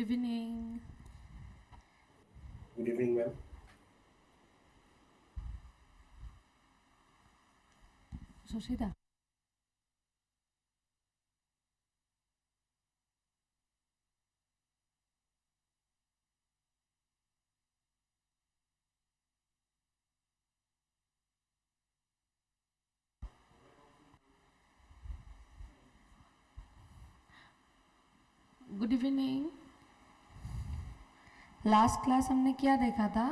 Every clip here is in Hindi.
Good evening. Good evening, ma'am. Sushita. Good evening. Last class हमने क्या देखा था?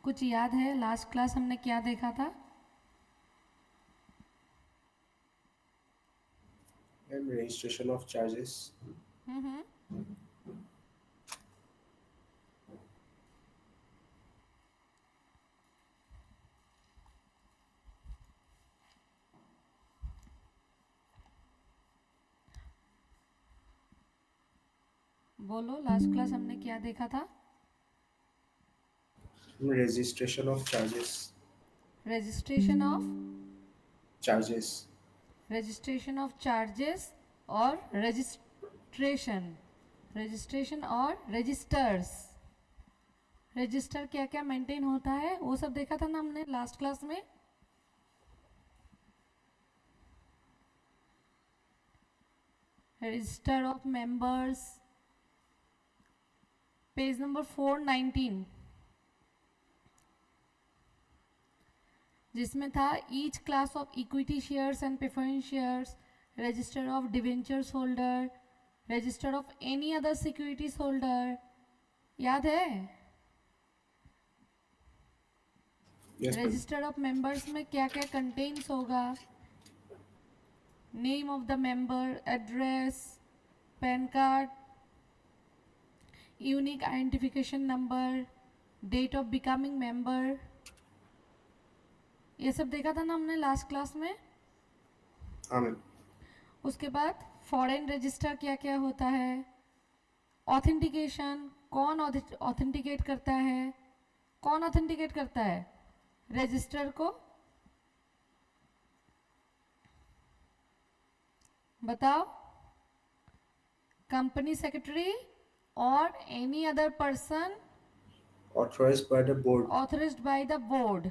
कुछ याद है लास्ट क्लास हमने क्या देखा था? Ma'am, registration of charges. हम्म। बोलो लास्ट क्लास हमने क्या देखा था? Registration of charges. Registration of Charges. Registration of charges और रजिस्ट्रेशन और रजिस्टर्स। रजिस्टर क्या क्या मेंटेन होता है वो सब देखा था ना हमने लास्ट क्लास में। Register of members, page number 419, जिसमें था each class of equity shares and preference shares, register of debentures holder, register of any other securities holder. याद है? Yes, ma'am. Register of members में क्या क्या कंटेन्स होगा? Name of the member, address, PAN card, unique identification number, date of becoming member. ये सब देखा था ना हमने लास्ट क्लास में। हाँ मैम। उसके बाद फॉरेन रजिस्टर क्या क्या होता है, ऑथेंटिकेशन, कौन ऑथेंटिकेट करता है? कौन ऑथेंटिकेट करता है रजिस्टर को? बताओ। कंपनी सेक्रेटरी और any other person Authorized by the board. Authorised by the board.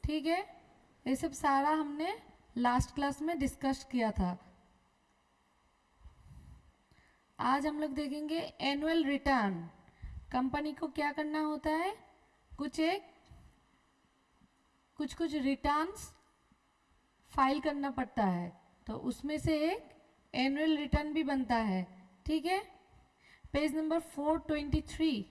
ठीक है, ये सब सारा हमने लास्ट क्लास में डिस्कस किया था। आज हम लोग देखेंगे एनुअल रिटर्न। कंपनी को क्या करना होता है? कुछ कुछ रिटर्न्स फाइल करना पड़ता है, तो उसमें से एक एनुअल रिटर्न भी बनता है। ठीक है, पेज नंबर 423।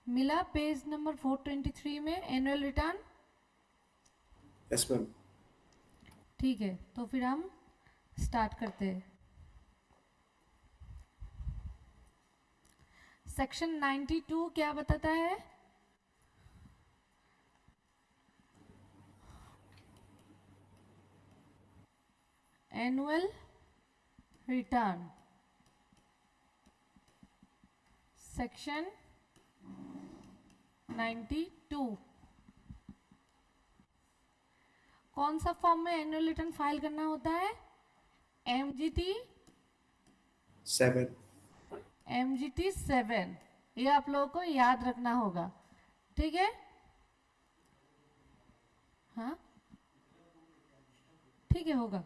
मिला पेज नंबर 423 में एनुअल रिटर्न? Yes, ma'am. ठीक है, तो फिर हम स्टार्ट करते हैं। सेक्शन 92 क्या बताता है? Annual return. सेक्शन 92 कौन सा फॉर्म में एनुअल रिटर्न फाइल करना होता है? एमजीटी 7. एमजीटी 7, ये आप लोगों को याद रखना होगा। ठीक है, हाँ ठीक है, होगा।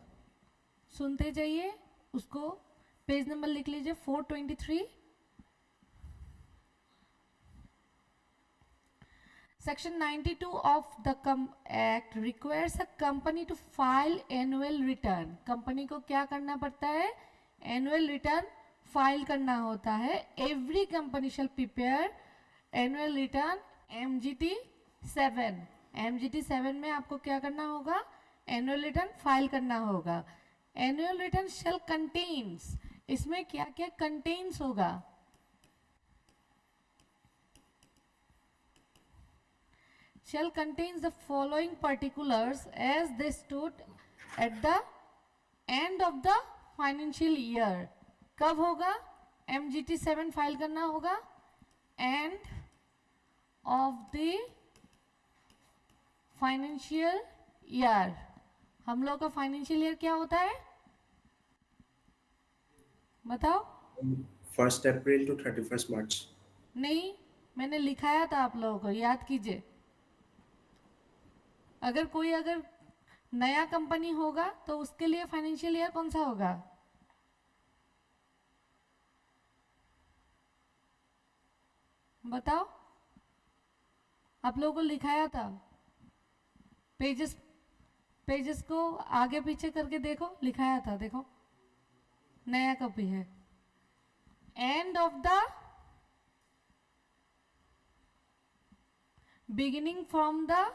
सुनते जाइए उसको। पेज नंबर लिख लीजिए 423। Section 92 of the Act requires a company to file annual return. Company को क्या करना पड़ता है? Annual return फाइल करना होता है. Every company shall prepare annual return MGT 7. MGT 7 में आपको क्या करना होगा? Annual return फाइल करना होगा. Annual return shall contains, इसमें क्या क्या contains होगा? Shall contains the following particulars as they stood at the end of the financial year. कब होगा? MGT 7 फाइल करना होगा end of the financial year. हम लोग का फाइनेंशियल ईयर क्या होता है? बताओ. 1st April to 31st March. नहीं, मैंने लिखाया था, आप लोगों को याद कीजिए. अगर नया कंपनी होगा तो उसके लिए फाइनेंशियल ईयर कौन सा होगा? बताओ. आप लोगों को लिखाया था. पेजेस को आगे पीछे करके देखो, लिखाया था. देखो नया कॉपी है. End of the beginning from the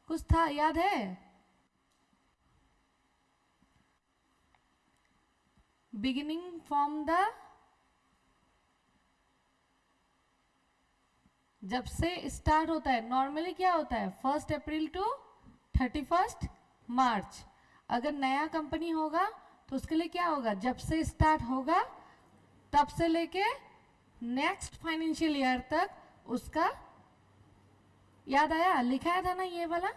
कुछ था, याद है? बिगिनिंग फ्रॉम द, जब से स्टार्ट होता है. नॉर्मली क्या होता है? 1 अप्रैल टू 31 मार्च. अगर नया कंपनी होगा तो उसके लिए क्या होगा? जब से स्टार्ट होगा तब से लेके नेक्स्ट फाइनेंशियल ईयर तक उसका. याद आया? लिखाया था ना ये वाला.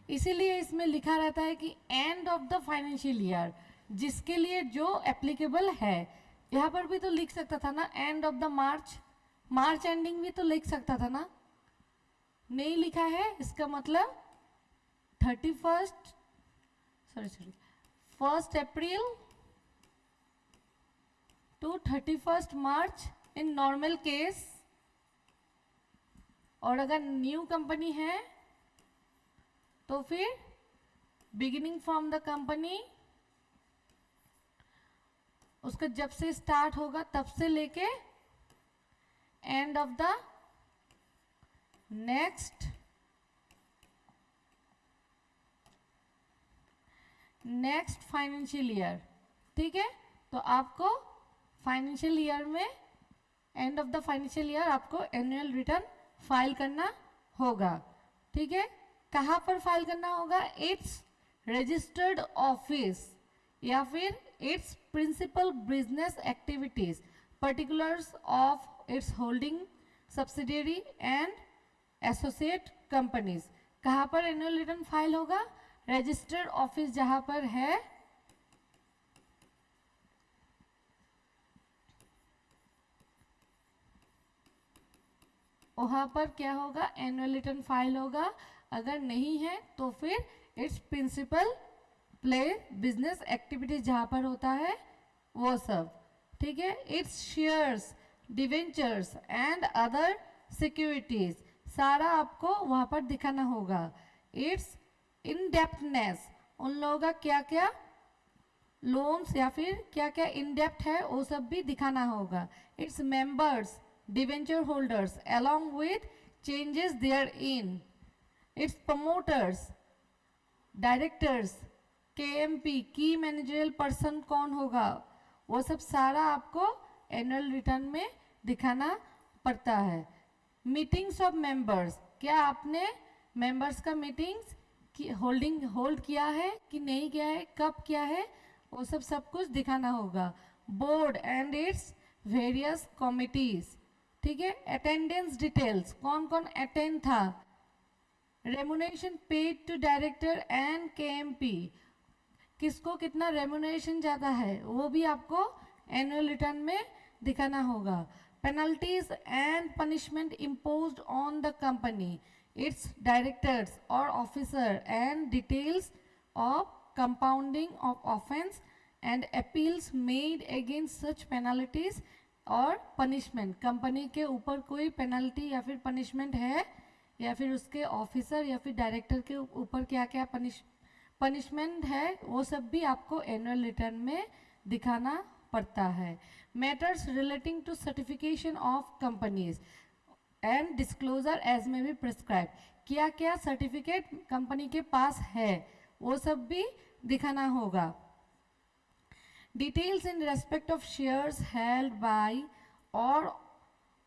इसीलिए इसमें लिखा रहता है कि end of the financial year, जिसके लिए जो एप्लीकेबल है. यहाँ पर भी तो लिख सकता था ना end of the March ending भी तो लिख सकता था ना. नहीं लिखा है, इसका मतलब 1st April to 31st March in normal case. और अगर न्यू कंपनी है तो फिर बिगिनिंग फ्रॉम द कंपनी, उसका जब से स्टार्ट होगा तब से लेके end of the next financial year. ठीक है. तो आपको फाइनेंशियल ईयर में, end of the financial year आपको एनुअल रिटर्न फाइल करना होगा. ठीक है. कहाँ पर फाइल करना होगा? इट्स रजिस्टर्ड ऑफिस या फिर it's principal business activities, particulars of its holding subsidiary and associate companies. कहाँ पर एनुअल रिटर्न फाइल होगा? रजिस्टर्ड ऑफिस जहाँ पर है वहाँ पर क्या होगा? एनुअल रिटर्न फाइल होगा. अगर नहीं है तो फिर it's principal play business activities जहाँ पर होता है वो सब. ठीक है. It's shares, debentures and other securities, सारा आपको वहाँ पर दिखाना होगा. इट्स इनडेप्थनेस, उन लोगों का क्या क्या लोन्स या फिर क्या क्या इनडेप्थ है वो सब भी दिखाना होगा. Its members, debenture holders along with changes therein. Its promoters, directors, KMP, की मैनेजरियल पर्सन कौन होगा, वो सब सारा आपको एनुअल रिटर्न में दिखाना पड़ता है. मीटिंग्स ऑफ मेंबर्स, क्या आपने मेंबर्स का मीटिंग्स होल्ड किया है कि नहीं किया है, कब किया है, वो सब कुछ दिखाना होगा. Board and its various committees. ठीक है. अटेंडेंस डिटेल्स, कौन कौन अटेंड था. Remuneration paid to director and KMP, किसको कितना रेमुनेशन जाता है वो भी आपको एनुअल रिटर्न में दिखाना होगा. Penalties and punishment imposed on the company, its directors or officer and details of compounding of offence and appeals made against such penalties और पनिशमेंट, कंपनी के ऊपर कोई पेनल्टी या फिर पनिशमेंट है, या फिर उसके ऑफिसर या फिर डायरेक्टर के ऊपर क्या क्या पनिशमेंट है, वो सब भी आपको एनुअल रिटर्न में दिखाना पड़ता है. Matters relating to certification of companies and disclosure as में भी प्रिस्क्राइब, क्या क्या सर्टिफिकेट कंपनी के पास है वो सब भी दिखाना होगा. Details in respect of shares held by or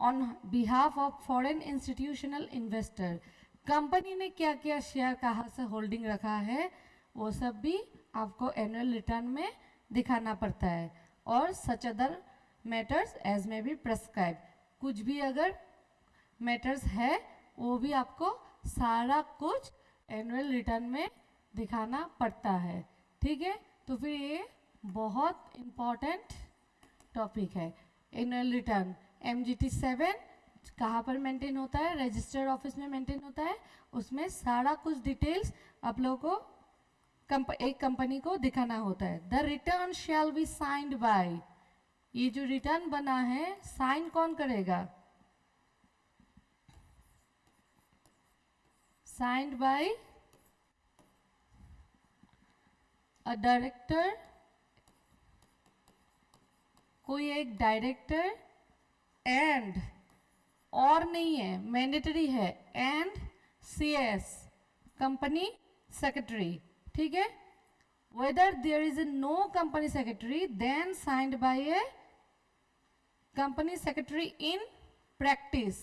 on behalf of foreign institutional investor, company ने क्या क्या शेयर कहाँ से होल्डिंग रखा है वो सब भी आपको एनुअल रिटर्न में दिखाना पड़ता है. और सच अदर मैटर्स एज में भी प्रेस्क्राइब, कुछ भी अगर मैटर्स है वो भी आपको सारा कुछ एनुअल रिटर्न में दिखाना पड़ता है. ठीक है, तो फिर ये बहुत इम्पॉर्टेंट टॉपिक है. एनुअल रिटर्न MGT 7 कहाँ पर मेंटेन होता है, रजिस्टर्ड ऑफिस में मेंटेन होता है. उसमें सारा कुछ डिटेल्स आप लोगों को एक कंपनी को दिखाना होता है. The return shall be signed by, ये जो रिटर्न बना है साइन कौन करेगा, साइंड बाय अ डायरेक्टर, कोई एक डायरेक्टर, एंड और नहीं है, मैंडेटरी है, एंड CS कंपनी सेक्रेटरी. ठीक है, whether there is no company secretary then signed by a company secretary in practice.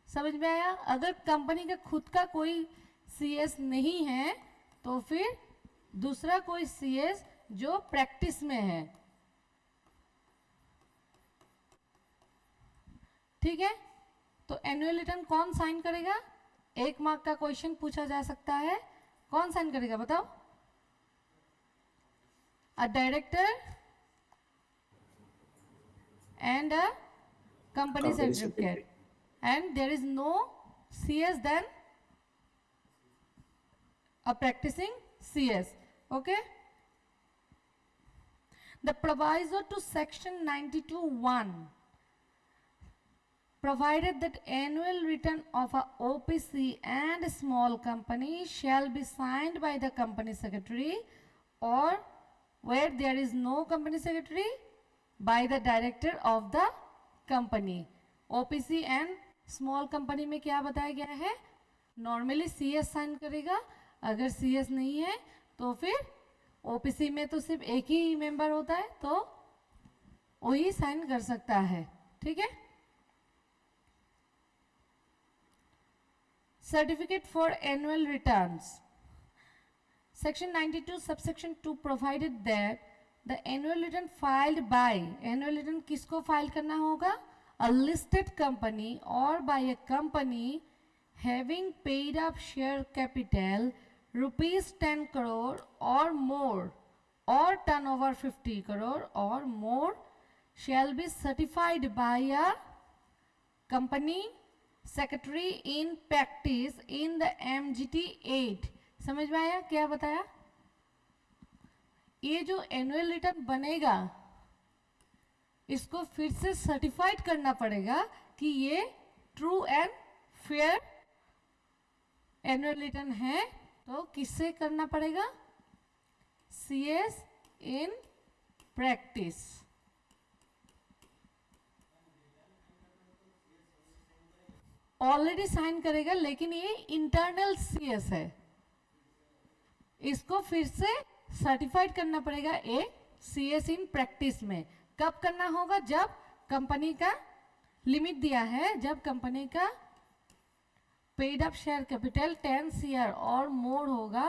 समझ में आया. अगर कंपनी का खुद का कोई CS नहीं है तो फिर दूसरा कोई CS जो प्रैक्टिस में है. ठीक है, तो एनुअल रिटर्न कौन साइन करेगा, 1 मार्क का क्वेश्चन पूछा जा सकता है. कौन साइन करेगा बताओ, a director and a company secretary, and there is no CS then a practicing CS. Okay, the proviso to section 92(1) provided that annual return of a OPC and a small company shall be signed by the company secretary, or where there is no company secretary, by the director of the company. OPC and small company में क्या बताया गया है, नॉर्मली CS साइन करेगा. अगर CS नहीं है तो फिर OPC में तो सिर्फ एक ही मेंबर होता है तो वही साइन कर सकता है. ठीक है, certificate for annual returns, section 92 subsection 2 provided that the annual return filed by, annual return किसको फाइल करना होगा, a listed company or by a company having paid up share capital rupees 10 crore or more or turnover 50 crore or more shall be certified by a company secretary in practice in the MGT 8. समझ में आया क्या बताया. ये जो एनुअल रिटर्न बनेगा इसको फिर से सर्टिफाइड करना पड़ेगा कि ये true and fair annual return है. तो किससे करना पड़ेगा, CS in practice. Already sign करेगा लेकिन ये इंटरनल CS है, इसको फिर से सर्टिफाइड करना पड़ेगा एक CS इन प्रैक्टिस में. कब करना होगा, जब कंपनी का लिमिट दिया है, जब कंपनी का paid up share capital 10 CR और मोर होगा,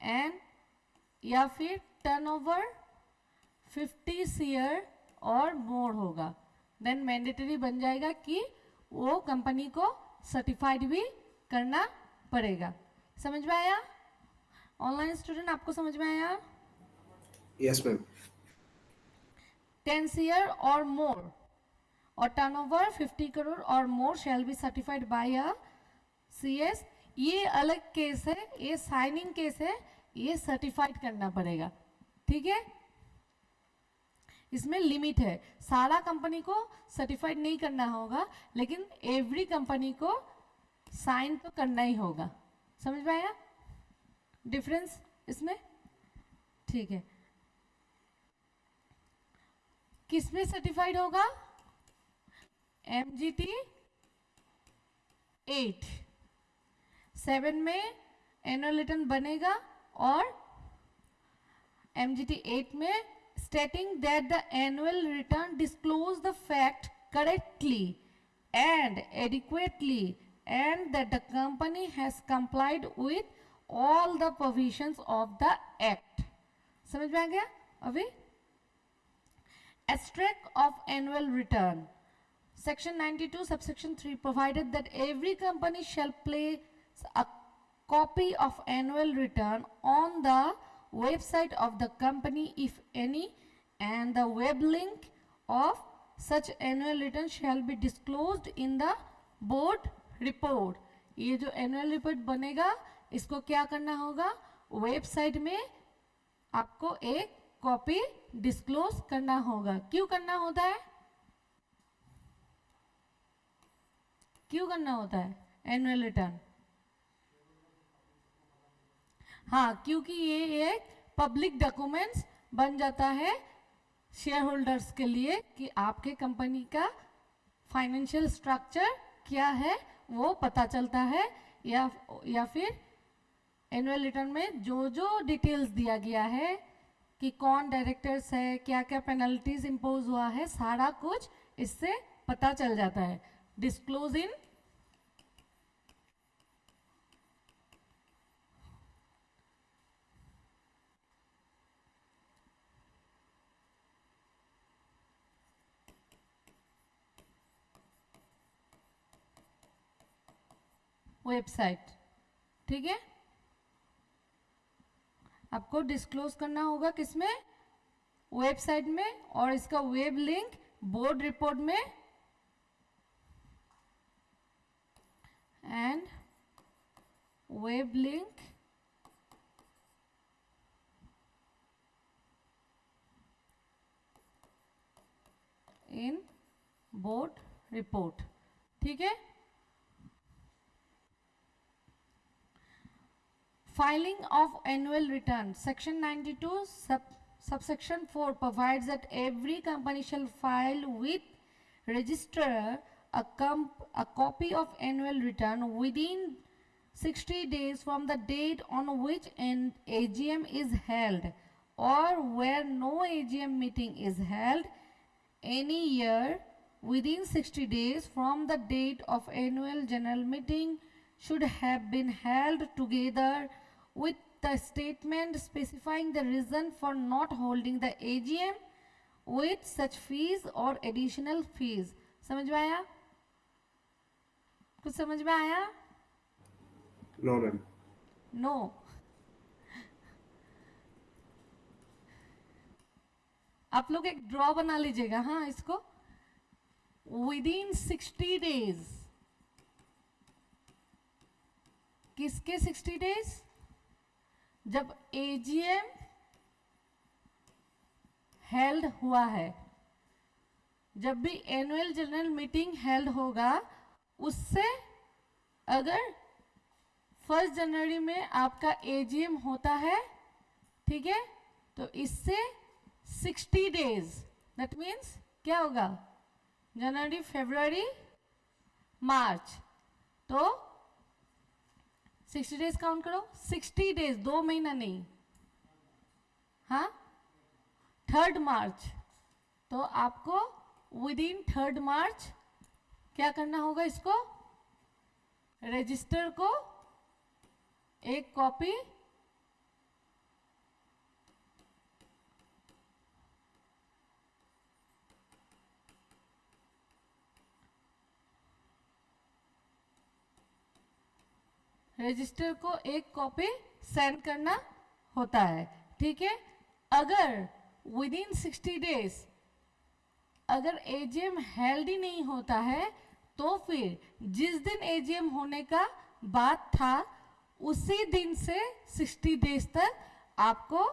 एंड या फिर टर्नओवर 50 CR और मोर होगा, देन मैंडेटरी बन जाएगा कि वो कंपनी को सर्टिफाइड भी करना पड़ेगा. समझ में आया ऑनलाइन स्टूडेंट, आपको समझ में आया. Yes ma'am. 10 CR or more or turnover 50 crore or more shall be certified by a CS. ये अलग केस है, ये साइनिंग केस है, ये सर्टिफाइड करना पड़ेगा. ठीक है, इसमें लिमिट है, सारा कंपनी को सर्टिफाइड नहीं करना होगा, लेकिन एवरी कंपनी को साइन तो करना ही होगा। समझ में आया डिफरेंस इसमें? ठीक है, किसमें सर्टिफाइड होगा? MGT 8, 7 में एनुअल रिटर्न बनेगा, और MGT 8 में stating that the annual return disclose the fact correctly and adequately and that the company has complied with all the provisions of the act। समझ में आ गया? अभी extract of annual return, section 92 subsection 3 provided that every company shall place a copy of annual return on the website of the company if any, and the web link of such annual return shall be disclosed in the board report। ये जो annual report बनेगा इसको क्या करना होगा? वेबसाइट में आपको एक कॉपी डिस्क्लोज करना होगा। क्यों करना होता है? क्यों करना होता है एनुअल रिटर्न? हाँ, क्योंकि ये एक पब्लिक डॉक्यूमेंट्स बन जाता है शेयर होल्डर्स के लिए कि आपके कंपनी का फाइनेंशियल स्ट्रक्चर क्या है वो पता चलता है, या फिर एनुअल रिटर्न में जो जो डिटेल्स दिया गया है कि कौन डायरेक्टर्स है, क्या क्या पेनल्टीज इम्पोज हुआ है, सारा कुछ इससे पता चल जाता है। Disclose in website. ठीक है, आपको डिस्क्लोज करना होगा किसमें? वेबसाइट में, और इसका वेब लिंक बोर्ड रिपोर्ट में, and web link in board report. ठीक है, filing of annual return, section 92 subsection 4 provides that every company shall file with registrar a copy of annual return within 60 days from the date on which an AGM is held, or where no AGM meeting is held any year within 60 days from the date of annual general meeting should have been held together with the statement specifying the reason for not holding the AGM with such fees or additional fees। समझ में आया? कुछ समझ में आया? No, ma'am. नो। आप लोग एक ड्रॉ बना लीजिएगा, हाँ, इसको विदिन 60 डेज। किसके 60 डेज? जब एजीएम हेल्ड हुआ है, जब भी एनुअल जनरल मीटिंग हेल्ड होगा, उससे अगर 1 जनवरी में आपका एजीएम होता है, ठीक है, तो इससे 60 डेज, दैट मीन्स क्या होगा? जनवरी, फरवरी, मार्च, तो 60 डेज काउंट करो। 60 डेज, 2 महीना नहीं, हाँ, 3rd मार्च, तो आपको विद इन 3rd मार्च क्या करना होगा? इसको रजिस्टर को एक कॉपी रजिस्टर को एक कॉपी सेंड करना होता है। ठीक है, अगर विद इन 60 डेज अगर एजीएम हेल्ड ही नहीं होता है, तो फिर जिस दिन एजीएम होने का बात था उसी दिन से 60 डेज तक आपको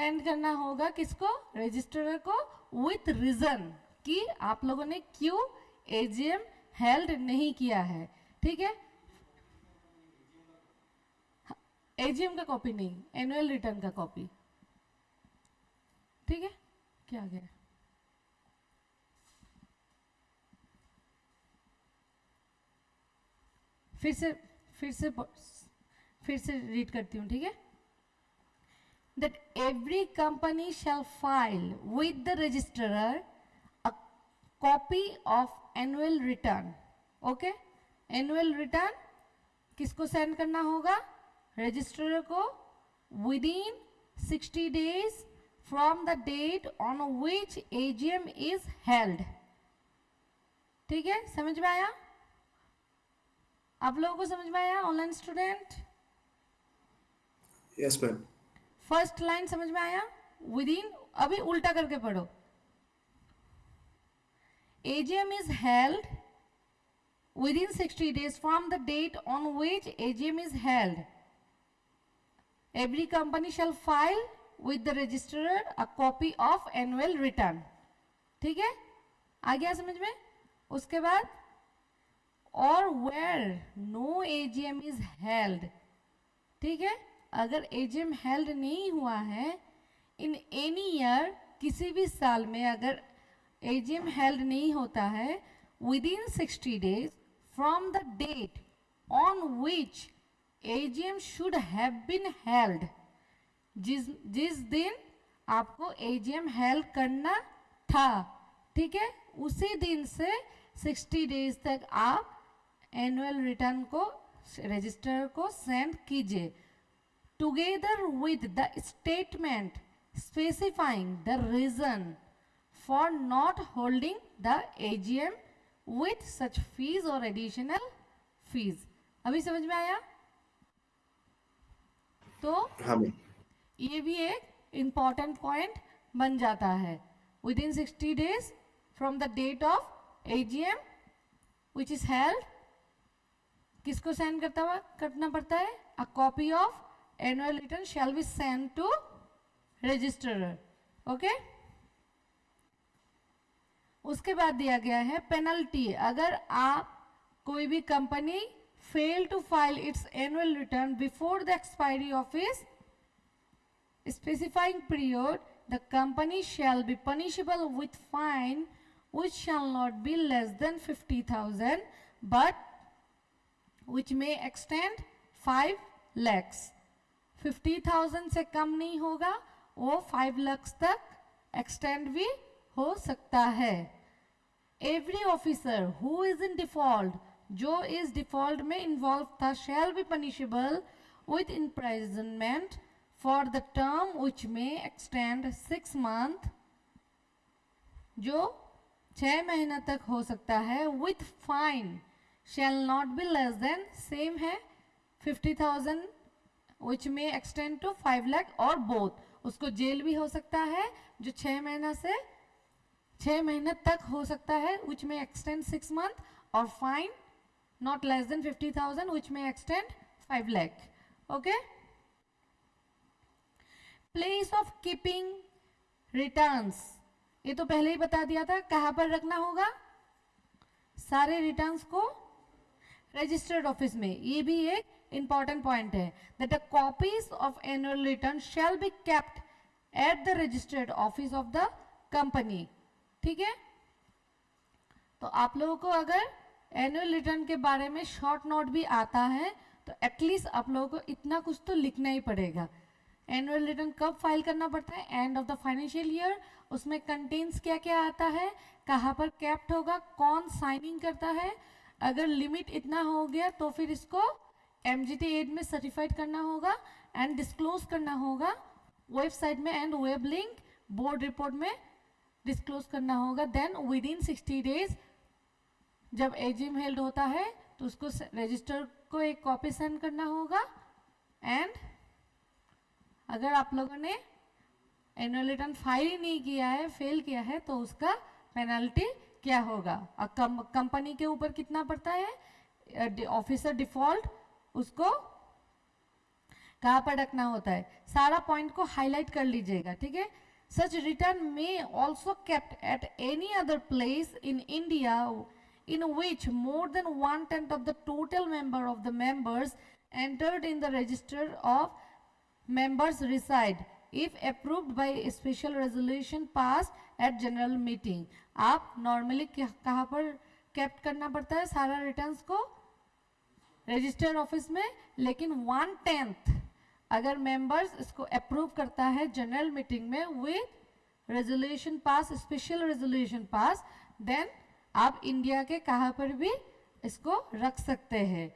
सेंड करना होगा किसको, रजिस्ट्रार को, विथ रीजन कि आप लोगों ने क्यों एजीएम हेल्ड नहीं किया है। ठीक है, एजीएम का कॉपी नहीं, एनुअल रिटर्न का कॉपी। ठीक है, क्या आ गया, फिर से रीड करती हूँ। ठीक है, that every company shall file with the registrar a copy of annual return. Okay, annual return किसको सेंड करना होगा, रजिस्ट्रार को, within 60 days from the date on which AGM is held. ठीक है, समझ में आया, आप लोगों को समझ में आया online student? Yes, ma'am. First line समझ में आया, विदिन, अभी उल्टा करके पढ़ो, AGM is held within 60 days from the date on which AGM is held. Every company shall file with the registrar a copy of annual return. ठीक है, आ गया समझ में? उसके बाद और where no AGM is held. ठीक है, अगर AGM हेल्ड नहीं हुआ है इन एनी ईयर, किसी भी साल में अगर AGM हेल्ड नहीं होता है within 60 days from the date on which AGM should have been held, जिस दिन आपको AGM हेल्ड करना था, ठीक है, उसी दिन से 60 डेज तक आप एनुअल रिटर्न को रजिस्टर को सेंड कीजिए, together with the statement specifying the reason for not holding the AGM with such fees or additional fees. अभी समझ में आया? तो हाँ मैम। ये भी एक important point बन जाता है, within 60 days from the date of AGM which is held, किसको सेंड करना पड़ता है, a copy of annual return shall be sent to registrar. Okay, उसके बाद दिया गया है पेनल्टी, अगर आप कोई भी company fail to file its annual return before the expiry of this specifying period, the company shall be punishable with fine which shall not be less than 50,000 but which may extend 5 lakhs. 50,000 से कम नहीं होगा, वो 5 लाख तक एक्सटेंड भी हो सकता है. Every officer who is in default, जो इस डिफॉल्ट में इन्वॉल्व था, शैल be punishable with imprisonment for the term which में एक्सटेंड 6 मंथ, जो 6 महीना तक हो सकता है, with fine shall not be less than, same है 50,000 विच में एक्सटेंड टू 5 लाख और बोथ. उसको जेल भी हो सकता है जो 6 महीना से 6 महीने तक हो सकता है, विच में एक्सटेंड 6 मंथ, और फाइन नॉट लेस देन 50,000 विच में extend 5 lakh. Okay, place of keeping returns, ये तो पहले ही बता दिया था, कहाँ पर रखना होगा, सारे रिटर्न्स को रजिस्टर्ड ऑफिस में. ये भी एक इंपॉर्टेंट पॉइंट है, that the copies of annual return shall be kept at the registered office of the company. ठीक है, तो आप लोगों को अगर एनुअल रिटर्न के बारे में शॉर्ट नोट भी आता है तो एटलीस्ट आप लोगों को इतना कुछ तो लिखना ही पड़ेगा. एनुअल रिटर्न कब फाइल करना पड़ता है, end of the financial year, उसमें कंटेंट्स क्या क्या आता है, कहाँ पर कैप्ट होगा, कौन साइनिंग करता है, अगर लिमिट इतना हो गया तो फिर इसको MGT 8 में सर्टिफाइड करना होगा एंड डिस्क्लोज करना होगा वेबसाइट में, and web link board report में डिस्क्लोज करना होगा. देन विद इन 60 डेज जब एजीएम हेल्ड होता है तो उसको रजिस्टर को एक कॉपी सेंड करना होगा. एंड अगर आप लोगों ने एनुअल रिटर्न फाइल ही नहीं किया है, फेल किया है, तो उसका पेनल्टी क्या होगा. कंपनी के ऊपर कितना पड़ता है, ऑफिसर डिफॉल्ट, उसको कहाँ पर रखना होता है, सारा पॉइंट को हाईलाइट कर लीजिएगा, ठीक है। Such return may also kept at any other place in India in which more than 1/10 of the total member of the members entered in the register of members reside if approved by a special resolution passed at general meeting। आप नॉर्मली कहाँ पर कैप्ट करना पड़ता है सारा रिटर्न्स को, रजिस्टर ऑफिस में, लेकिन 1/10 अगर मेंबर्स इसको अप्रूव करता है जनरल मीटिंग में with resolution pass, special resolution pass, then आप इंडिया के कहाँ पर भी इसको रख सकते हैं।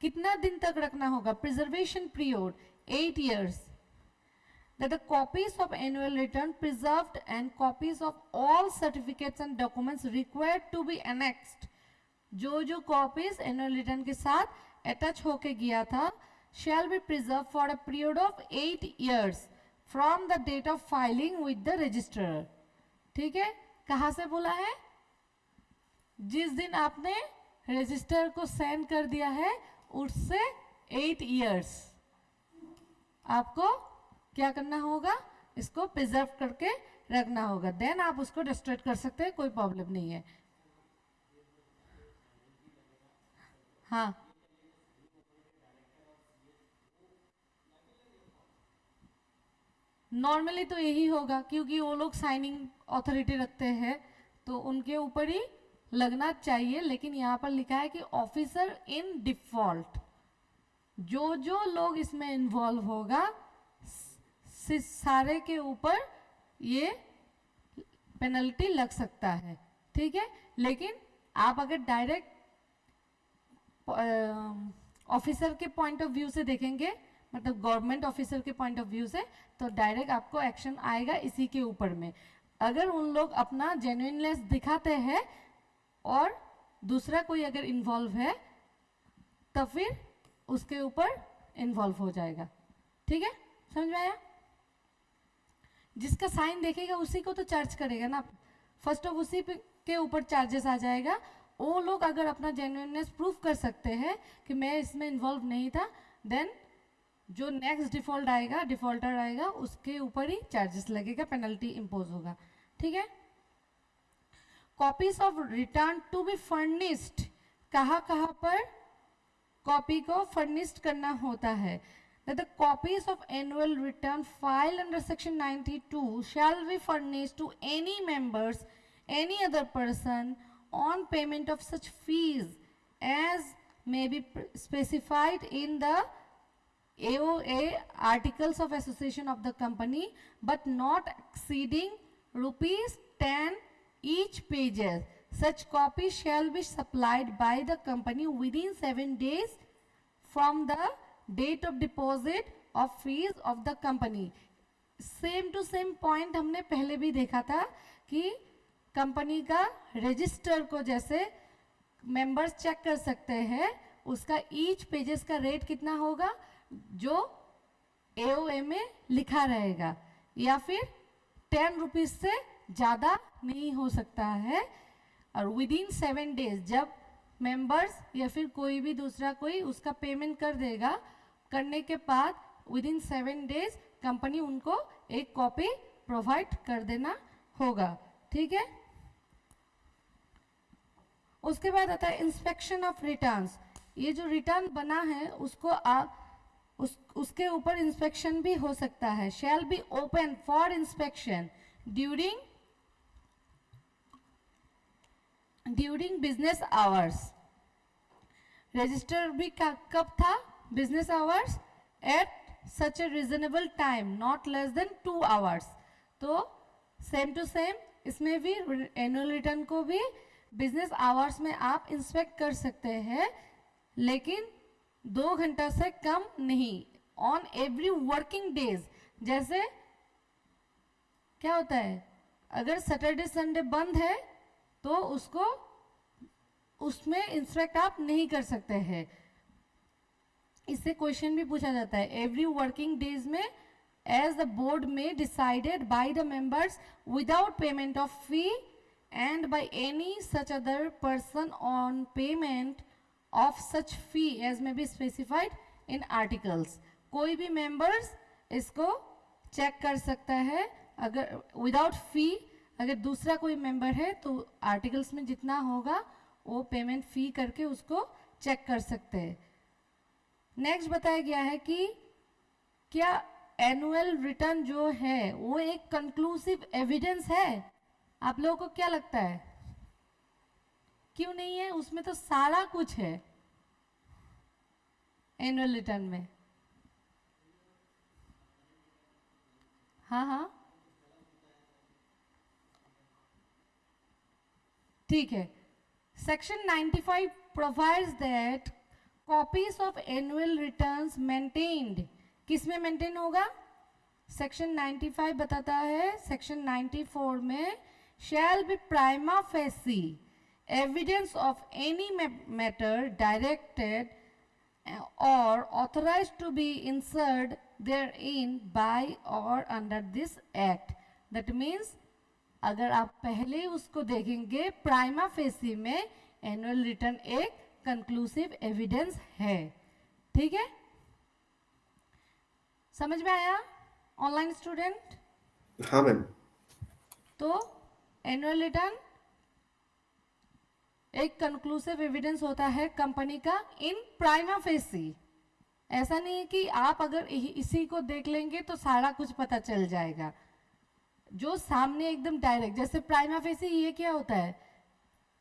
कितना दिन तक रखना होगा, preservation period 8 years। That the copies of annual return preserved and copies of all certificates and documents required to be annexed, जो copies annual return के साथ attach होके गया था, shall be preserved for a period of 8 years from the date of filing with the registrar। ठीक है, कहाँ से बोला है, जिस दिन आपने रजिस्टर को सेंड कर दिया है उससे 8 years आपको क्या करना होगा, इसको प्रिजर्व करके रखना होगा, देन आप उसको डिस्ट्रॉय कर सकते हैं, कोई प्रॉब्लम नहीं है। हाँ, नॉर्मली तो यही होगा क्योंकि वो लोग साइनिंग अथॉरिटी रखते हैं तो उनके ऊपर ही लगना चाहिए, लेकिन यहाँ पर लिखा है कि ऑफिसर इन डिफॉल्ट, जो लोग इसमें इन्वॉल्व होगा सारे के ऊपर ये पेनल्टी लग सकता है, ठीक है। लेकिन आप अगर डायरेक्ट ऑफिसर के पॉइंट ऑफ व्यू से देखेंगे, मतलब गवर्नमेंट ऑफिसर के पॉइंट ऑफ व्यू से, तो डायरेक्ट आपको एक्शन आएगा इसी के ऊपर में। अगर उन लोग अपना जेन्युइननेस दिखाते हैं और दूसरा कोई अगर इन्वॉल्व है तो फिर उसके ऊपर इन्वॉल्व हो जाएगा, ठीक है, समझ में आया। जिसका साइन देखेगा उसी को तो चार्ज करेगा ना, फर्स्ट ऑफ उसी के ऊपर चार्जेस आ जाएगा। वो लोग अगर अपना जेन्युइननेस प्रूफ कर सकते हैं कि मैं इसमें इन्वॉल्व नहीं था, देन जो नेक्स्ट डिफॉल्ट आएगा, डिफॉल्टर आएगा, उसके ऊपर ही चार्जेस लगेगा, पेनल्टी इम्पोज होगा, ठीक है। Copies of return to be furnished, कहाँ पर कॉपी को फर्निश्ड करना होता है, that the copies of annual return filed under section 92 shall be furnished to any members, any other person on payment of such fees as may be specified in the AOA articles of association of the company, but not exceeding ₹10 each pages. Such copies shall be supplied by the company within 7 days from the date of deposit of fees of the company। Same to same point हमने पहले भी देखा था कि कंपनी का रजिस्टर को जैसे मेंबर्स चेक कर सकते हैं, उसका ईच पेजेस का रेट कितना होगा जो AOA में लिखा रहेगा, या फिर 10 रुपीज से ज़्यादा नहीं हो सकता है। और विद इन 7 डेज जब मेंबर्स या फिर कोई भी दूसरा कोई उसका पेमेंट कर देगा, करने के बाद विद इन 7 डेज कंपनी उनको एक कॉपी प्रोवाइड कर देना होगा, ठीक है। उसके बाद आता है इंस्पेक्शन ऑफ रिटर्न्स। ये जो रिटर्न बना है उसको उसके ऊपर इंस्पेक्शन भी हो सकता है। Shall be open for inspection during business hours. Register भी कब था, business hours, at such A reasonable time not less than 2 hours। तो सेम टू सेम इसमें भी एनुअल रिटर्न को भी बिजनेस आवर्स में आप इंस्पेक्ट कर सकते हैं, लेकिन 2 घंटा से कम नहीं, ऑन एवरी वर्किंग डेज। जैसे क्या होता है, अगर सैटरडे संडे बंद है तो उसमें इंस्पेक्ट आप नहीं कर सकते हैं। इससे क्वेश्चन भी पूछा जाता है, एवरी वर्किंग डेज में एज द बोर्ड में decided by the members without payment of fee and by any such other person on payment of such fee as may be specified in articles. कोई भी मेंबर्स इसको चेक कर सकता है, अगर विदाउट फी। अगर दूसरा कोई मेंबर है तो आर्टिकल्स में जितना होगा वो पेमेंट फी करके उसको चेक कर सकते हैं। नेक्स्ट बताया गया है कि क्या एनुअल रिटर्न जो है वो एक कंक्लूसिव एविडेंस है? आप लोगों को क्या लगता है, क्यों नहीं है? उसमें तो सारा कुछ है एनुअल रिटर्न में। हाँ हाँ, ठीक है। Section 95 provides that copies of annual returns maintained, किस में मेंटेन होगा? सेक्शन 95 बताता है सेक्शन 94 में shall be prima facie evidence of any matter directed or authorized to be inserted therein by or under this act. That means अगर आप पहले उसको देखेंगे प्राइमा फेसी में एनुअल रिटर्न एक कंक्लूसिव एविडेंस है। ठीक है, समझ में आया ऑनलाइन स्टूडेंट? हाँ मैम। तो एनुअल रिटर्न एक कंक्लूसिव एविडेंस होता है कंपनी का इन प्राइमा फेसी। ऐसा नहीं है कि आप अगर इसी को देख लेंगे तो सारा कुछ पता चल जाएगा। जो सामने एकदम डायरेक्ट, जैसे प्राइमा फेसी ये क्या होता है?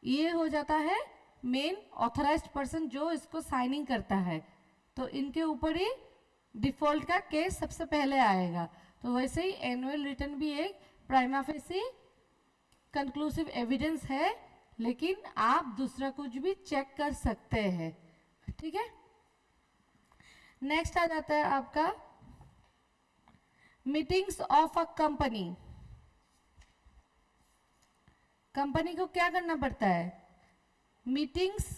ये हो जाता है मेन ऑथराइज्ड पर्सन जो इसको साइनिंग करता है, तो इनके ऊपर ही डिफॉल्ट का केस सबसे पहले आएगा। तो वैसे ही एनुअल रिटर्न भी एक प्राइमा फेसी कंक्लूसिव एविडेंस है, लेकिन आप दूसरा कुछ भी चेक कर सकते हैं। ठीक है, नेक्स्ट आ जाता है आपका meetings of a company. Company को क्या करना पड़ता है? मीटिंग्स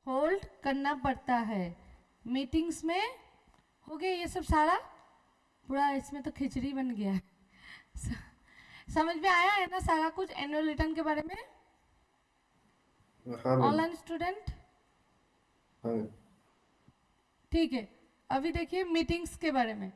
होल्ड करना पड़ता है। मीटिंग्स में हो गया ये सब सारा, पूरा इसमें तो खिचड़ी बन गया है। समझ में आया है ना सारा कुछ एनुअल रिटर्न के बारे में? हाँ मैम। Online student? हाँ मैम। ठीक है, अभी देखिए मीटिंग्स के बारे में।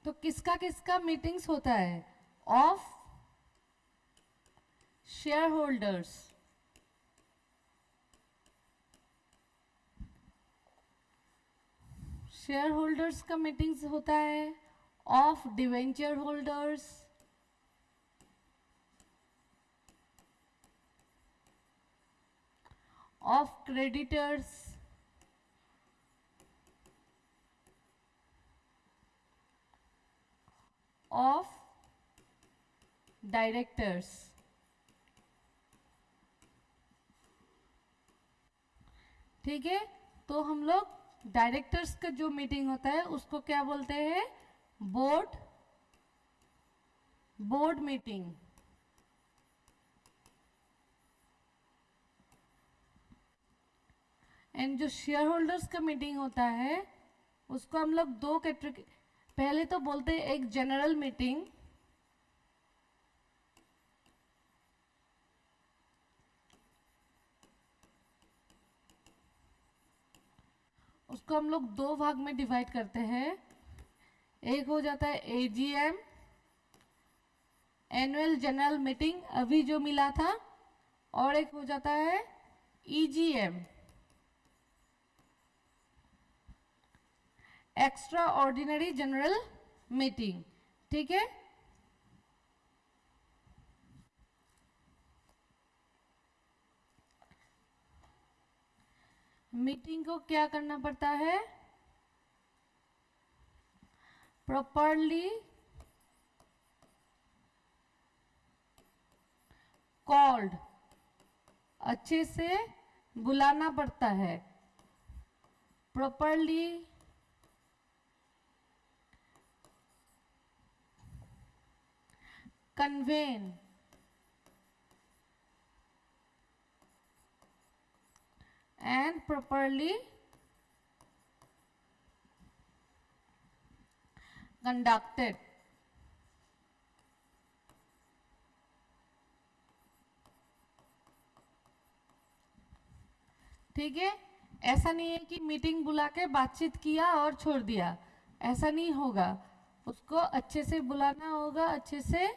तो किसका किसका मीटिंग्स होता है? Of share holders, share holders का मीटिंग्स होता है। Of debenture holders, of creditors, of directors. ठीक है, तो हम लोग डायरेक्टर्स का जो मीटिंग होता है उसको क्या बोलते हैं? Board meeting. एंड जो शेयर होल्डर्स का मीटिंग होता है उसको हम लोग दो कैटेगरी, पहले तो बोलते हैं एक जनरल मीटिंग, उसको हम लोग दो भाग में डिवाइड करते हैं। एक हो जाता है एजीएम, एनुअल जनरल मीटिंग अभी जो मिला था, और एक हो जाता है EGM, extra ordinary general meeting. ठीक है, मीटिंग को क्या करना पड़ता है? प्रॉपरली कॉल्ड, अच्छे से बुलाना पड़ता है। Properly convene, and properly conducted. ठीक है, ऐसा नहीं है कि मीटिंग बुला के बातचीत किया और छोड़ दिया, ऐसा नहीं होगा। उसको अच्छे से बुलाना होगा, अच्छे से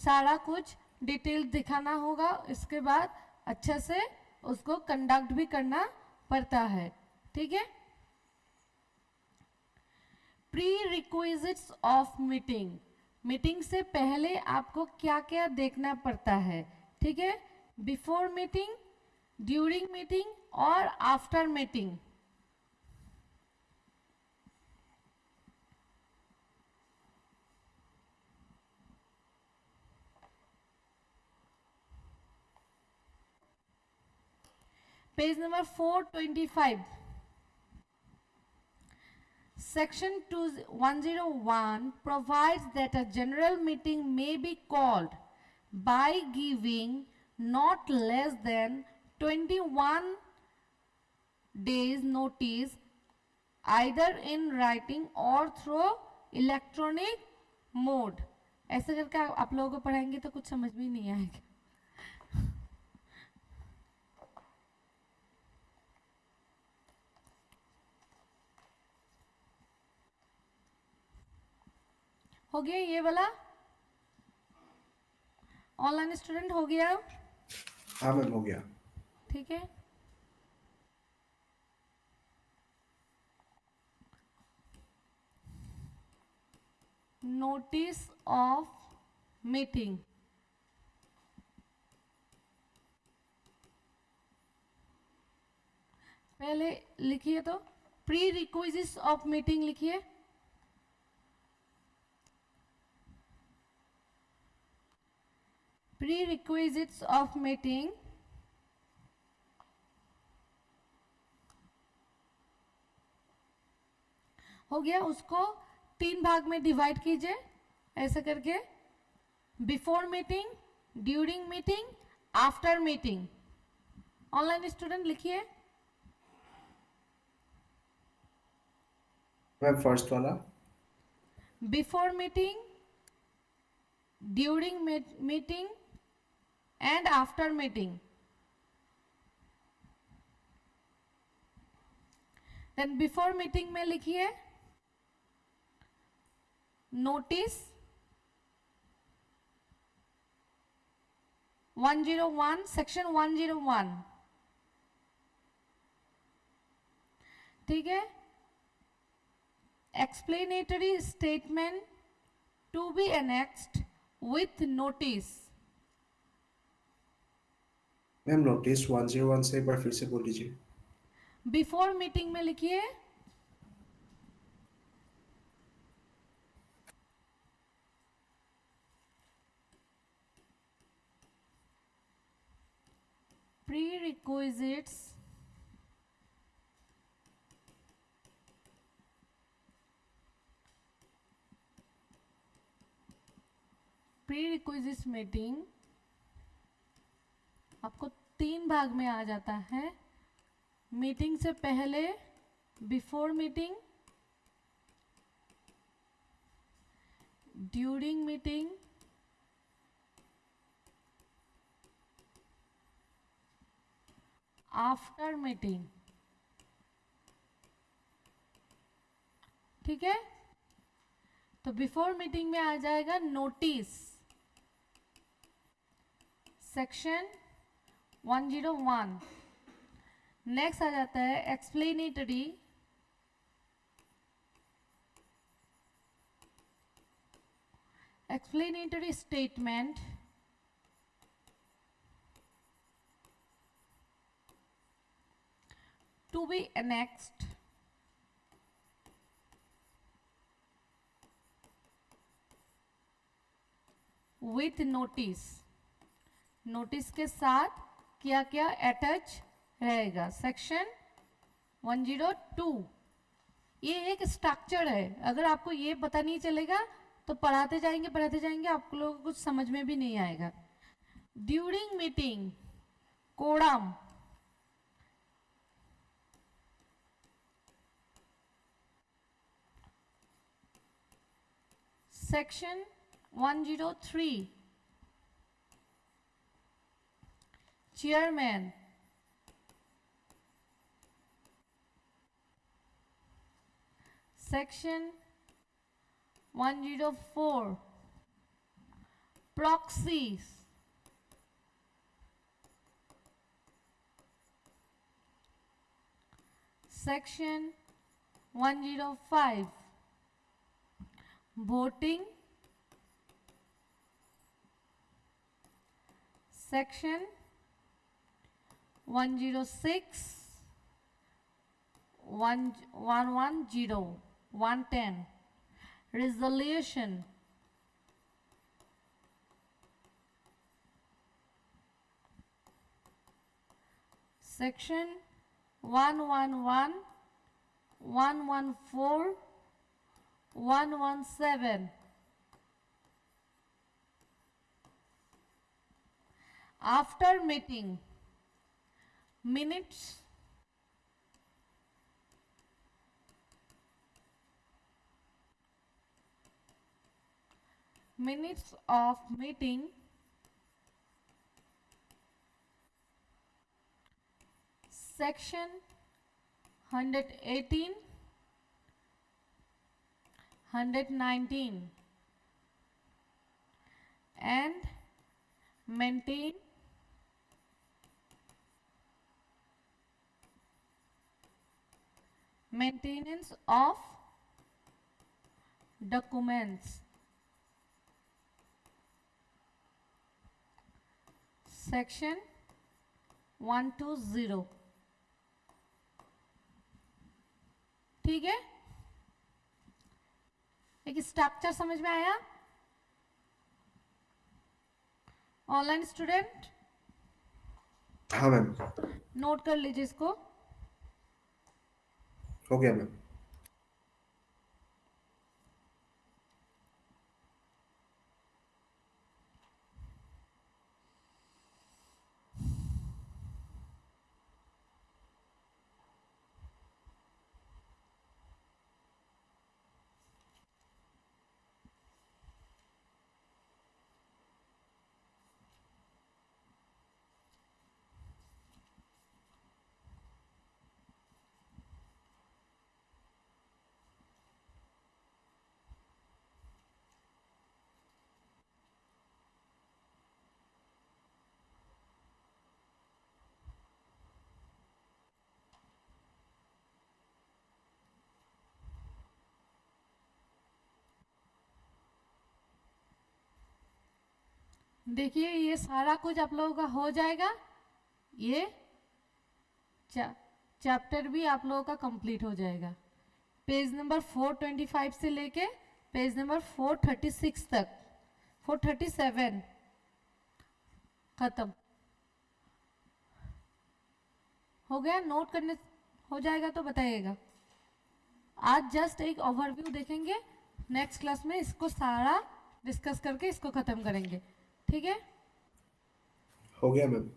सारा कुछ डिटेल दिखाना होगा, इसके बाद अच्छे से उसको कंडक्ट भी करना पड़ता है। ठीक है, pre requisites of meeting, meeting से पहले आपको क्या क्या देखना पड़ता है। ठीक है, बिफोर मीटिंग, ड्यूरिंग मीटिंग और after meeting. Page number 425, Section 101 provides that a general meeting may be called by giving not less than 21 days notice, either in writing or through electronic mode. ऐसे करके आप लोगों को पढ़ाएंगे तो कुछ समझ में नहीं आएगा। हो गया ये वाला? ऑनलाइन स्टूडेंट हो गया? हाँ मैम, हो गया। ठीक है, नोटिस ऑफ मीटिंग। पहले लिखिए तो प्री रिक्विजिट्स ऑफ मीटिंग लिखिए। प्रीरिक्विजिट्स ऑफ मीटिंग, हो गया। उसको 3 भाग में डिवाइड कीजिए ऐसे करके, before meeting, during meeting, after meeting. Online student लिखिए। मैम फर्स्ट वाला। Before meeting, during meeting and after meeting. Then before meeting में लिखिए नोटिस 101, सेक्शन 101। ठीक है, explanatory statement to be annexed with notice. Ma'am notice 101 से एक बार फिर से बोल लीजिए। बिफोर मीटिंग में लिखिए prerequisites मीटिंग आपको 3 भाग में आ जाता है। मीटिंग से पहले before meeting, during meeting, after meeting. ठीक है, तो बिफोर मीटिंग में आ जाएगा नोटिस, सेक्शन 101। नेक्स्ट आ जाता है explanatory statement to be annexed with notice। Notice के साथ क्या क्या अटैच रहेगा, सेक्शन 102। ये एक स्ट्रक्चर है, अगर आपको ये पता नहीं चलेगा तो पढ़ाते जाएंगे आप लोगों को कुछ समझ में भी नहीं आएगा। During meeting Kodam, Section 103, Chairman. Section 104, Proxies. Section 105, Voting. Section 106, 110, 110, Resolution. Section 111, 114, 117. After meeting, minutes. Minutes of meeting. Section 118, 119, and maintenance of documents. Section 120. ठीक है, एक स्ट्रक्चर समझ में आया? ऑनलाइन स्टूडेंट हाँ मैम, नोट कर लीजिए इसको. हो गया मैम. देखिए ये सारा कुछ आप लोगों का हो जाएगा. ये चैप्टर भी आप लोगों का कंप्लीट हो जाएगा. पेज नंबर 425 से लेके पेज नंबर 436 तक, 437 खत्म हो गया. नोट करने हो जाएगा तो बताइएगा. आज जस्ट एक ओवरव्यू देखेंगे, नेक्स्ट क्लास में इसको सारा डिस्कस करके इसको खत्म करेंगे. ठीक है, हो गया मैम.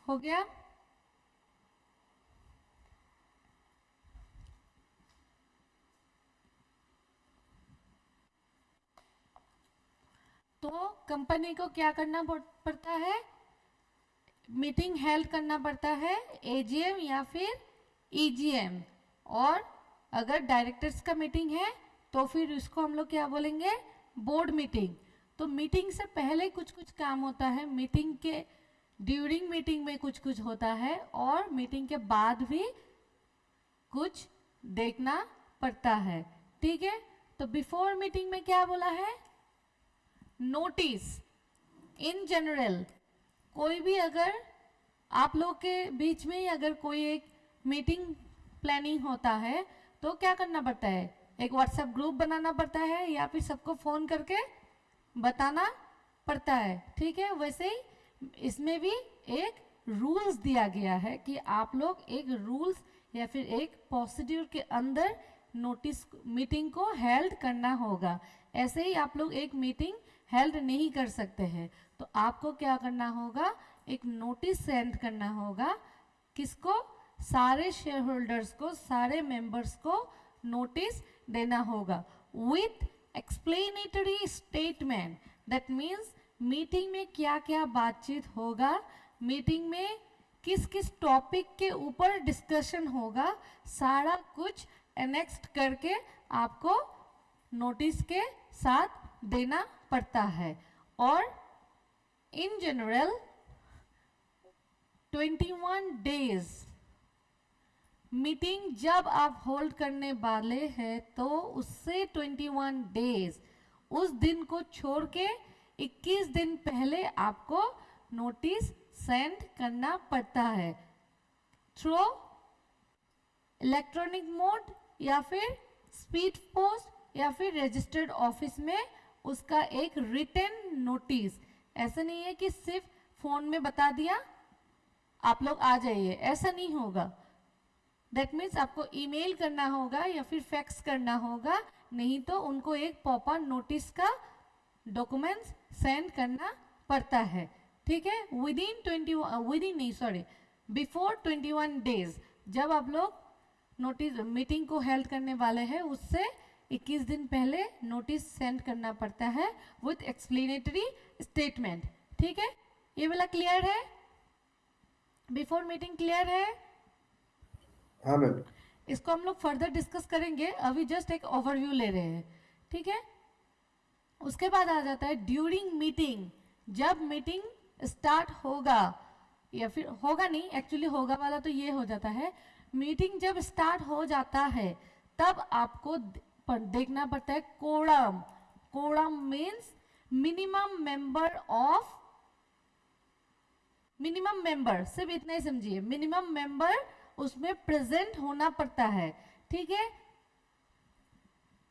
हो गया. तो कंपनी को क्या करना पड़ता है? मीटिंग हेल्ड करना पड़ता है, एजीएम या फिर ईजीएम. और अगर डायरेक्टर्स का मीटिंग है तो फिर उसको हम लोग क्या बोलेंगे? Board meeting. तो मीटिंग से पहले कुछ कुछ काम होता है, मीटिंग के ड्यूरिंग मीटिंग में कुछ कुछ होता है, और मीटिंग के बाद भी कुछ देखना पड़ता है. ठीक है, तो बिफोर मीटिंग में क्या बोला है? नोटिस. इन जनरल कोई भी अगर आप लोग के बीच में ही अगर कोई एक मीटिंग प्लानिंग होता है तो क्या करना पड़ता है, एक व्हाट्सएप ग्रुप बनाना पड़ता है या फिर सबको फ़ोन करके बताना पड़ता है, ठीक है। वैसे ही इसमें भी एक रूल्स दिया गया है कि आप लोग एक रूल्स या फिर एक प्रोसीड्यूर के अंदर नोटिस मीटिंग को हेल्ड करना होगा। ऐसे ही आप लोग एक मीटिंग हेल्ड नहीं कर सकते हैं, तो आपको क्या करना होगा, एक नोटिस सेंड करना होगा। किसको, सारे शेयर होल्डर्स को, सारे मेंबर्स को नोटिस देना होगा with explanatory statement. That means meeting में क्या क्या बातचीत होगा, मीटिंग में किस किस टॉपिक के ऊपर डिस्कशन होगा, सारा कुछ एनेक्स्ट करके आपको नोटिस के साथ देना पड़ता है। और इन जनरल 21 डेज मीटिंग जब आप होल्ड करने वाले हैं तो उससे 21 डेज उस दिन को छोड़ के 21 दिन पहले आपको नोटिस सेंड करना पड़ता है थ्रू इलेक्ट्रॉनिक मोड या फिर स्पीड पोस्ट या फिर रजिस्टर्ड ऑफिस में उसका एक रिटन नोटिस। ऐसा नहीं है कि सिर्फ फोन में बता दिया आप लोग आ जाइए, ऐसा नहीं होगा। दैट मीन्स आपको ईमेल करना होगा या फिर फैक्स करना होगा, नहीं तो उनको एक प्रॉपर नोटिस का डॉक्यूमेंट्स सेंड करना पड़ता है, ठीक है। बिफोर 21 डेज जब आप लोग नोटिस मीटिंग को हेल्ड करने वाले हैं उससे 21 दिन पहले नोटिस सेंड करना पड़ता है विथ एक्सप्लेनेटरी स्टेटमेंट, ठीक है। ये वाला क्लियर है, बिफोर मीटिंग क्लियर है? हाँ मैम। इसको हम लोग फर्दर डिस्कस करेंगे, अभी जस्ट एक ओवरव्यू ले रहे हैं, ठीक है। उसके बाद आ जाता है ड्यूरिंग मीटिंग। जब मीटिंग स्टार्ट होगा या फिर होगा नहीं, एक्चुअली होगा वाला तो ये हो जाता है, मीटिंग जब स्टार्ट हो जाता है तब आपको देखना पड़ता है quorum. Quorum means minimum member, सिर्फ इतना ही समझिए, मिनिमम मेंबर उसमें प्रेजेंट होना पड़ता है, ठीक है।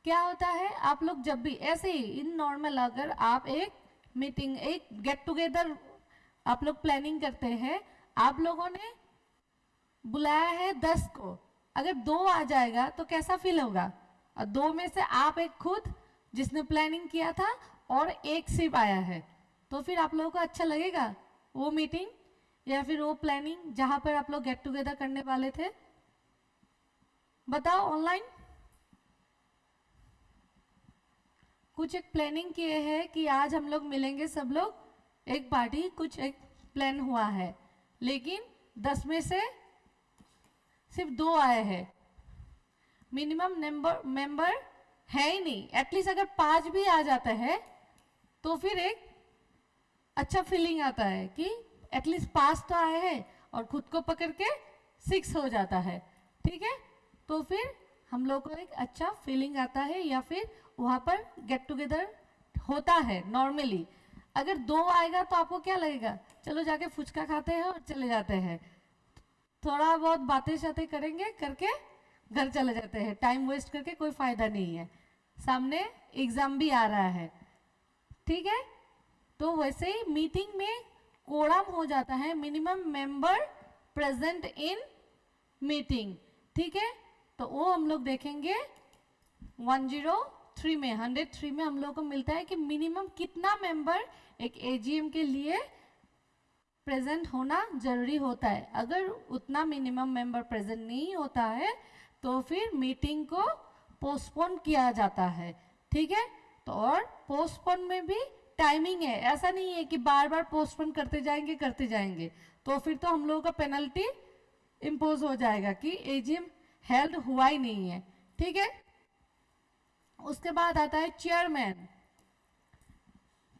क्या होता है, आप लोग जब भी ऐसे ही इन नॉर्मल अगर आप एक मीटिंग, एक गेट टुगेदर आप लोग प्लानिंग करते हैं, आप लोगों ने बुलाया है 10 को, अगर 2 आ जाएगा तो कैसा फील होगा, और 2 में से आप एक खुद जिसने प्लानिंग किया था और एक सिर्फ आया है, तो फिर आप लोगों को अच्छा लगेगा वो मीटिंग या फिर वो प्लानिंग जहां पर आप लोग गेट टुगेदर करने वाले थे? बताओ ऑनलाइन। कुछ एक प्लानिंग किए हैं कि आज हम लोग मिलेंगे सब लोग, एक पार्टी, कुछ एक प्लान हुआ है, लेकिन 10 में से सिर्फ 2 आए हैं, मिनिमम मेंबर है ही नहीं। एटलीस्ट अगर 5 भी आ जाता है तो फिर एक अच्छा फीलिंग आता है कि एटलीस्ट 5 तो आए हैं और खुद को पकड़ के 6 हो जाता है, ठीक है। तो फिर हम लोग को एक अच्छा फीलिंग आता है या फिर वहाँ पर गेट टुगेदर होता है नॉर्मली। अगर 2 आएगा तो आपको क्या लगेगा, चलो जाके फुचका खाते हैं और चले जाते हैं, थोड़ा बहुत बातें शातें करेंगे, करके घर चले जाते हैं, टाइम वेस्ट करके कोई फायदा नहीं है, सामने एग्जाम भी आ रहा है, ठीक है। तो वैसे ही मीटिंग में कोरम हो जाता है, minimum member present in meeting, ठीक है। तो वो हम लोग देखेंगे 103 में, 103 में हम लोग को मिलता है कि मिनिमम कितना मेंबर एक एजीएम के लिए प्रेजेंट होना जरूरी होता है। अगर उतना मिनिमम मेंबर प्रेजेंट नहीं होता है तो फिर मीटिंग को पोस्टपोन किया जाता है, ठीक है। तो और पोस्टपोन में भी टाइमिंग है, ऐसा नहीं है कि बार बार पोस्टपोन करते जाएंगे, तो फिर तो हम लोगों का पेनल्टी इम्पोज हो जाएगा कि एजीएम हेल्ड हुआ ही नहीं है, ठीक है। उसके बाद आता है चेयरमैन।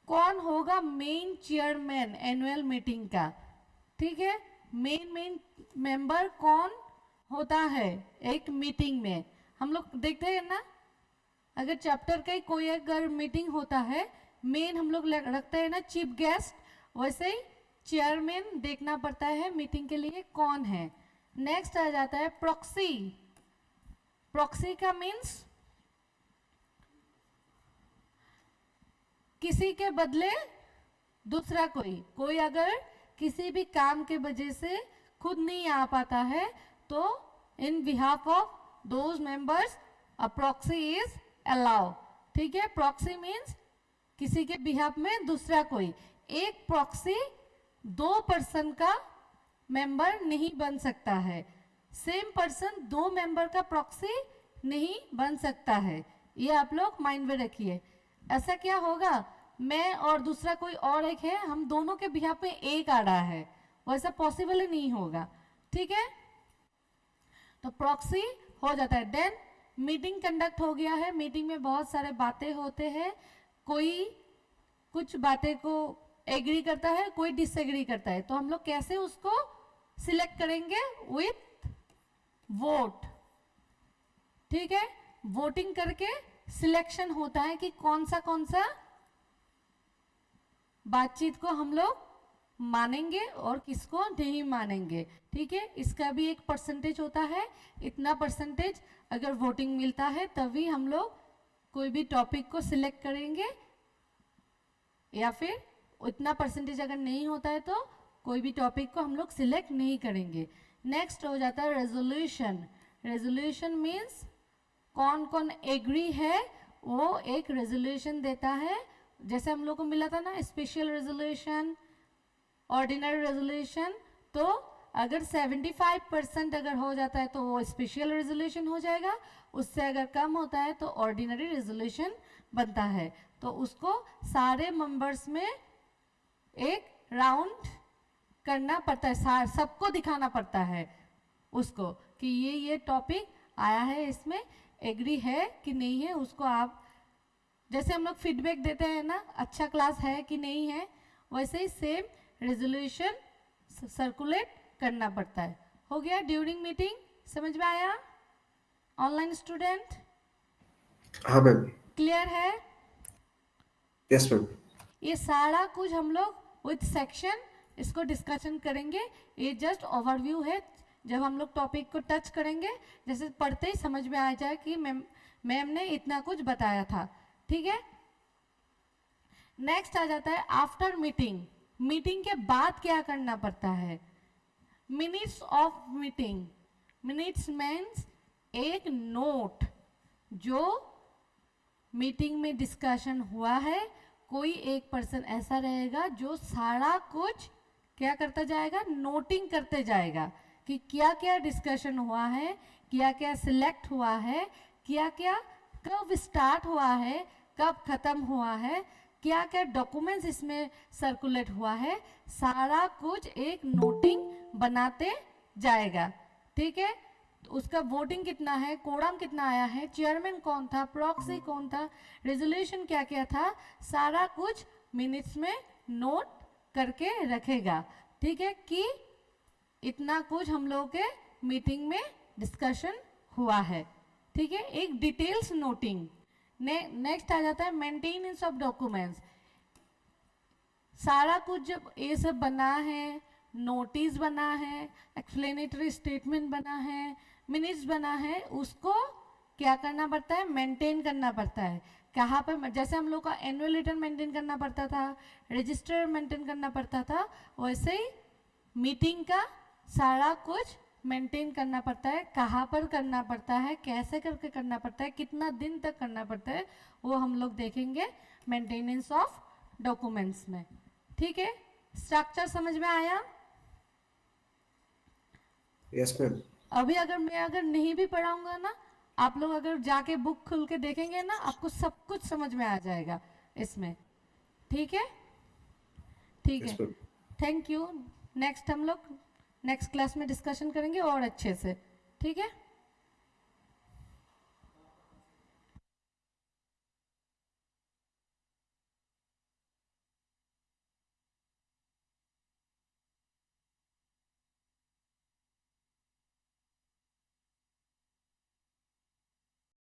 कौन होगा मेन चेयरमैन एनुअल मीटिंग का, ठीक है। मेन मेंबर कौन होता है एक मीटिंग में, हम लोग देखते हैं ना, अगर चैप्टर का कोई अगर मीटिंग होता है, मेन हम लोग रखते हैं ना चीफ गेस्ट, वैसे ही चेयरमैन देखना पड़ता है मीटिंग के लिए कौन है। नेक्स्ट आ जाता है प्रॉक्सी। प्रॉक्सी का मीन्स किसी के बदले दूसरा कोई अगर किसी भी काम के वजह से खुद नहीं आ पाता है तो in behalf of those members a proxy is allow. ठीक है, प्रॉक्सी मीन्स किसी के बिहाफ में दूसरा कोई। एक प्रॉक्सी 2 पर्सन का मेंबर नहीं बन सकता है। सेम पर्सन 2 मेंबर का प्रॉक्सी नहीं बन सकता है, ये आप लोग माइंड में रखिए। ऐसा क्या होगा, मैं और दूसरा कोई और एक है, हम दोनों के बिहाफ में एक आ रहा है, वैसा पॉसिबल ही नहीं होगा। ठीक है, तो प्रॉक्सी हो जाता है। देन मीटिंग कंडक्ट हो गया है। मीटिंग में बहुत सारे बातें होते हैं, कोई कुछ बातें को एग्री करता है, कोई डिसएग्री करता है, तो हम लोग कैसे उसको सिलेक्ट करेंगे, विथ वोट। ठीक है, वोटिंग करके सिलेक्शन होता है कि कौन सा बातचीत को हम लोग मानेंगे और किसको नहीं मानेंगे। ठीक है, इसका भी एक परसेंटेज होता है, इतना परसेंटेज अगर वोटिंग मिलता है तभी हम लोग कोई भी टॉपिक को सिलेक्ट करेंगे, या फिर उतना परसेंटेज अगर नहीं होता है तो कोई भी टॉपिक को हम लोग सिलेक्ट नहीं करेंगे। नेक्स्ट हो जाता है रेजोल्यूशन। रेजोल्यूशन मीन्स कौन कौन एग्री है वो एक रेजोल्यूशन देता है। जैसे हम लोग को मिला था ना स्पेशल रेजोल्यूशन, ऑर्डिनरी रेजोल्यूशन, तो अगर 75% अगर हो जाता है तो वो स्पेशल रेजोल्यूशन हो जाएगा, उससे अगर कम होता है तो ऑर्डिनरी रेजोल्यूशन बनता है। तो उसको सारे मेंबर्स में एक राउंड करना पड़ता है, सबको दिखाना पड़ता है उसको कि ये टॉपिक आया है, इसमें एग्री है कि नहीं है। उसको आप जैसे हम लोग फीडबैक देते हैं ना, अच्छा क्लास है कि नहीं है, वैसे ही सेम रेजोल्यूशन सर्कुलेट करना पड़ता है। हो गया ड्यूरिंग मीटिंग, समझ में आया ऑनलाइन स्टूडेंट? हाँ मैम। क्लियर है? Yes ma'am. ये सारा कुछ हम लोग विथ सेक्शन इसको डिस्कशन करेंगे। ये जस्ट ओवरव्यू है, जब हम लोग टॉपिक को टच करेंगे जैसे पढ़ते ही समझ में आ जाए कि मैम ने इतना कुछ बताया था। ठीक है, नेक्स्ट आ जाता है आफ्टर मीटिंग। मीटिंग के बाद क्या करना पड़ता है, minutes of meeting. Minutes means एक नोट जो मीटिंग में डिस्कशन हुआ है, कोई एक पर्सन ऐसा रहेगा जो सारा कुछ क्या करता जाएगा, नोटिंग करते जाएगा कि क्या क्या डिस्कशन हुआ है, क्या क्या सिलेक्ट हुआ है, क्या क्या कब स्टार्ट हुआ है, कब खत्म हुआ है, क्या क्या डॉक्यूमेंट्स इसमें सर्कुलेट हुआ है, सारा कुछ एक नोटिंग बनाते जाएगा। ठीक है, तो उसका वोटिंग कितना है, कोरम कितना आया है, चेयरमैन कौन था, प्रॉक्सी कौन था, रेजोल्यूशन क्या क्या था, सारा कुछ मिनट्स में नोट करके रखेगा। ठीक है, कि इतना कुछ हम लोगों के मीटिंग में डिस्कशन हुआ है। ठीक है, एक डिटेल्स नोटिंग। नेक्स्ट आ जाता है मेंटेनेंस ऑफ डॉक्यूमेंट्स। सारा कुछ जब ये सब बना है, नोटिस बना है, एक्सप्लेनेटरी स्टेटमेंट बना है, मिनट्स बना है, उसको क्या करना पड़ता है, मेंटेन करना पड़ता है। कहाँ पर, जैसे हम लोग का एनुअल रिटर्न मेंटेन करना पड़ता था, रजिस्टर मेंटेन करना पड़ता था, वैसे ही मीटिंग का सारा कुछ मेंटेन करना पड़ता है। कहाँ पर करना पड़ता है, कैसे करके करना पड़ता है, कितना दिन तक करना पड़ता है, वो हम लोग देखेंगे मेंटेनेंस ऑफ डॉक्यूमेंट्स में। ठीक है, स्ट्रक्चर समझ में आया? Yes ma'am. अभी अगर नहीं भी पढ़ाऊंगा ना, आप लोग अगर जाके बुक खोल के देखेंगे ना, आपको सब कुछ समझ में आ जाएगा इसमें। ठीक है, ठीक है, थैंक यू। नेक्स्ट हम लोग नेक्स्ट क्लास में डिस्कशन करेंगे और अच्छे से। ठीक है।